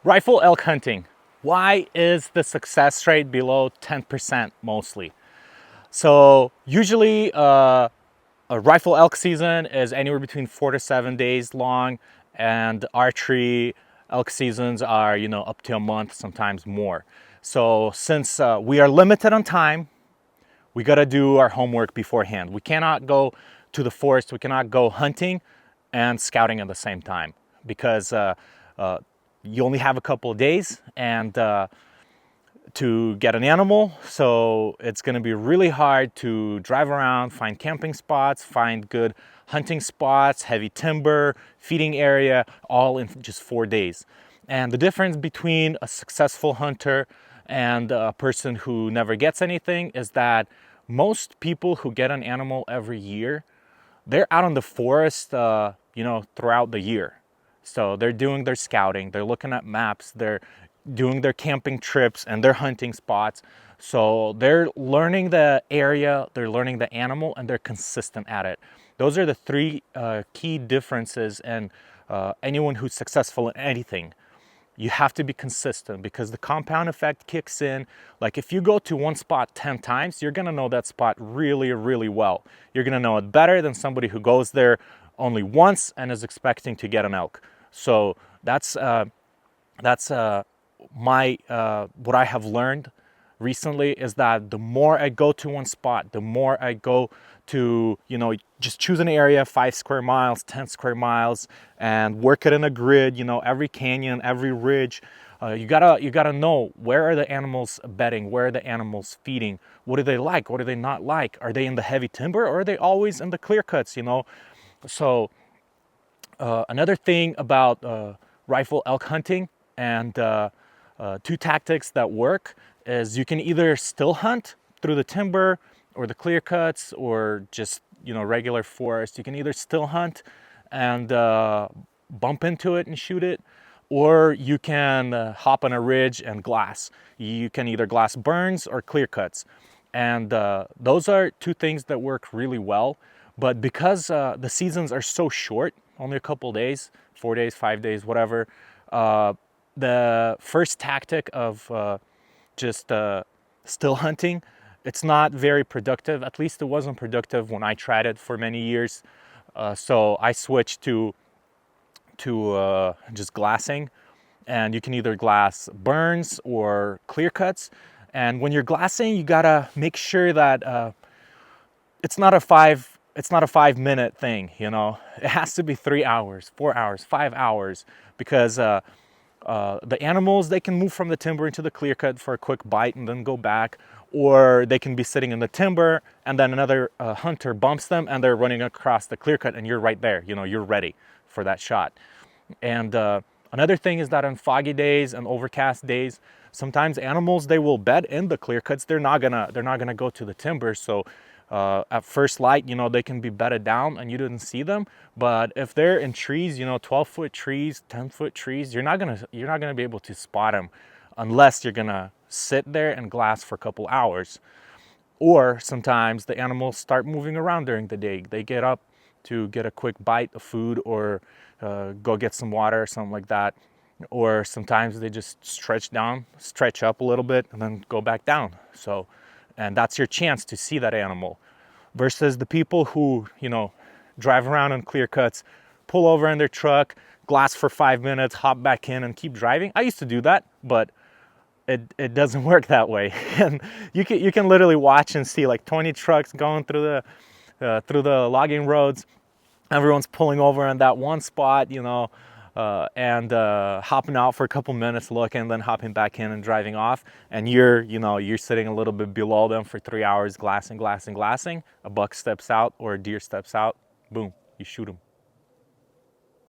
Rifle elk hunting. Why is the success rate below 10% mostly? So usually a rifle elk season is anywhere between 4 to 7 days long, and archery elk seasons are, up to a month, sometimes more. So since we are limited on time, we got to do our homework beforehand. We cannot go to the forest, we cannot go hunting and scouting at the same time, because you only have a couple of days and to get an animal. So it's going to be really hard to drive around, find camping spots, find good hunting spots, heavy timber, feeding area, all in just 4 days. And the difference between a successful hunter and a person who never gets anything is that most people who get an animal every year, they're out in the forest, throughout the year. So they're doing their scouting, they're looking at maps, they're doing their camping trips and their hunting spots. So they're learning the area, they're learning the animal, and they're consistent at it. Those are the three key differences in anyone who's successful in anything. You have to be consistent, because the compound effect kicks in. Like if you go to one spot 10 times, you're gonna know that spot really, really well. You're gonna know it better than somebody who goes there only once and is expecting to get an elk. So that's my what I have learned recently is that the more I go to one spot, the more I go to, just choose an area, 5 square miles, 10 square miles, and work it in a grid, every canyon, every ridge. You gotta know, where are the animals bedding, where are the animals feeding, what do they like, what do they not like, are they in the heavy timber or are they always in the clear cuts, So another thing about rifle elk hunting, and two tactics that work, is you can either still hunt through the timber or the clear cuts or just regular forest. You can either still hunt and bump into it and shoot it, or you can hop on a ridge and glass. You can either glass burns or clear cuts, and those are two things that work really well. But because the seasons are so short, only a couple days, 4 days, 5 days, whatever, the first tactic of just still hunting, it's not very productive. At least it wasn't productive when I tried it for many years. So I switched to just glassing, and you can either glass burns or clear cuts. And when you're glassing, you gotta make sure that it's not a 5-minute thing. It has to be 3 hours, 4 hours, 5 hours, because the animals, they can move from the timber into the clear cut for a quick bite and then go back, or they can be sitting in the timber and then another hunter bumps them and they're running across the clear cut and you're right there, you're ready for that shot. And another thing is that on foggy days and overcast days, sometimes animals, they will bed in the clear cuts. They're not gonna go to the timber. So at first light, they can be bedded down and you didn't see them. But if they're in trees, 12-foot trees, 10-foot trees, you're not gonna be able to spot them unless you're gonna sit there and glass for a couple hours. Or sometimes the animals start moving around during the day. They get up to get a quick bite of food, or go get some water or something like that. Or sometimes they just stretch up a little bit and then go back down. So, and that's your chance to see that animal. Versus the people who, drive around in clear cuts, pull over in their truck, glass for 5 minutes, hop back in and keep driving. I used to do that, but it doesn't work that way. And you can literally watch and see like 20 trucks going through the logging roads. Everyone's pulling over in that one spot, and hopping out for a couple minutes, looking, then hopping back in and driving off. And you're sitting a little bit below them for 3 hours, glassing. A buck steps out or a deer steps out, boom, you shoot them.